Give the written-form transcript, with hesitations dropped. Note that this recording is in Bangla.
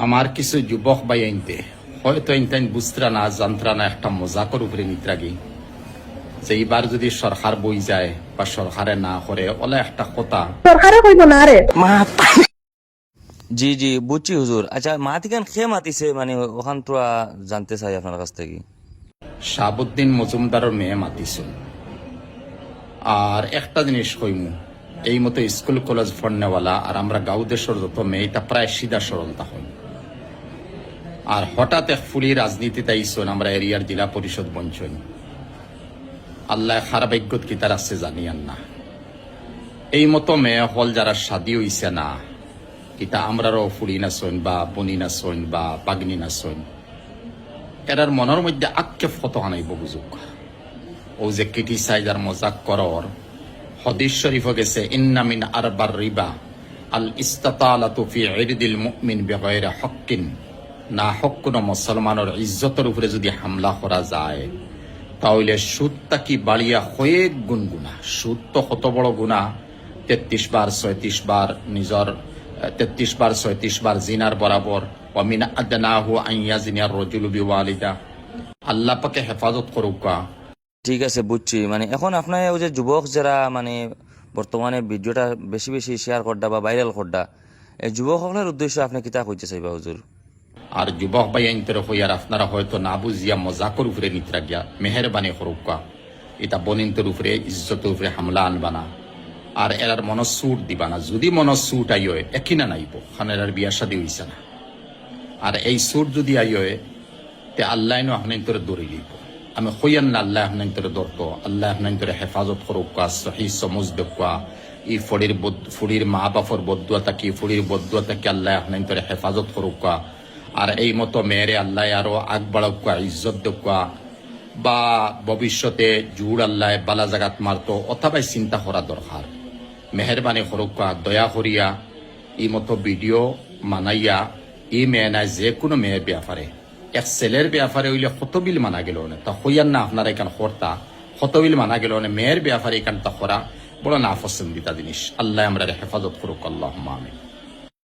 আমার কিছু যুবক ভাই আইনতে হয়তো ইনতাইন বুঝতরা না জানতরা না একটা মজাকর উপরে নিত্রাগি যে এইবার যদি সরকার বই যায় বা সরকারে না করে ওলা একটা কথা সরকারে কইব না রে জি জি বুঝছি হুজুর। আচ্ছা মাতিকান খেয়ে মাতিছে মানে ওখান তো জানতে চাই আপনার কাছ থেকে। শাহাবুদ্দিন মজুমদারের মেয়ে মাতিছিল। আর একটা জিনিস কইমু, এই মতো স্কুল কলেজ পড়নেওয়ালা আর আমরা গাঁও দেশের যত মেয়ে এটা প্রায় সিধা সরল তখন। আর হঠাৎ এক ফুলি রাজনীতিতে আইসন আমরা এরিয়ার জেলা পরিষদ বঞ্চন। আল্লাহ খারাপ বিজ্ঞত কি তার আছে জানিয়ান না। এই মতো মেয়ে হল যারা শাদী হইছে না এটা আমরারও ফুড়ি নাচন বা বনি নাচন বা পাগনি নাচন এরার মনের মধ্যে আক্ষেপ কত আনাইব বুঝুক। ও যে ক্রিটিসাইজ আর মজাক করর হদিস শরীফ গেছে ইন্না মিন আরবার রিবা আল ইস্তাতালাতু ফি ইরদিল মুমিন বিগাইরি হক্কিন। না হক কোন মুসলমানের ইজ্জতের উপরে যদি হামলা করা যায় তাহলে সুদটা কি বাড়িয়া হয়ে গুণ গুণা। সুদ তো কত বড় গুণা, 33 বার 36 বার নিজর 33 বার 36 বার জিনার বরাবর। ওয়ামিন আদনাহু আন ইয়াজিনার রাজুলু বিওয়ালিদা। আল্লাহ পাকে হেফাজত করুকা। ঠিক আছে বুঝছি। মানে এখন আপনার ওই যে যুবক যারা মানে বর্তমানে ভিডিওটা বেশি বেশি শেয়ার করডা বা ভাইরাল করডা, এই যুবক সকলের উদ্দেশ্যে আপনি কিতা কইতে চাইবা হুজুর? আর যুবক ভাই আইনতের হইয়ার আপনারা হয়তো না বুঝিয়া মজাকর উপরে নিতরা গিয়া মেহরবানি করুকা। এটা বনিন্তের উপরে ইজ্জতের উপরে হামলা আনবা না। আর এরার মন সুট দিবা না। যদি মন সুট আইয় একই না নাইব খানের বিয়া শাদী হইছে না। আর এই সুট যদি আইয় তে আল্লাহ আপনার দৌড়ে লইব। আমি হইয়ান না আল্লাহ আপনার দৌড়তো, আল্লাহ আপনার হেফাজত করুকা, সহি সমজ দেখা। ই ফুড়ির মা বাপর বদুয়া থাকি, ফুড়ির বদুয়া থাকি আল্লাহ আপনার হেফাজত করুকা। আর এই মতো মেয়েরে আল্লাহ আরো আগ বাড়াউকা, ইজ্জত দেখা বা ভবিষ্যতে জুড় আল্লাহ বালা জাগাত মারতো অথবাই চিন্তা করা দরকার। মেহরবানি করুকা, দয়া করিয়া এই মতো ভিডিও মানাইয়া এই মেয়ে নাই যে কোনো মেয়ের ব্যাপারে এক ছেলের ব্যাপারে হইলে কতবিল মানা গেল না তা হইয়ান না আপনারা এখান করতা কতবিল মানা গেল না। মেয়ের ব্যাপারে এখান তা করা বড় না পছন্দিতা জিনিস। আল্লাহ আমরা হেফাজত করুক। আল্লাহুম্মা আমিন।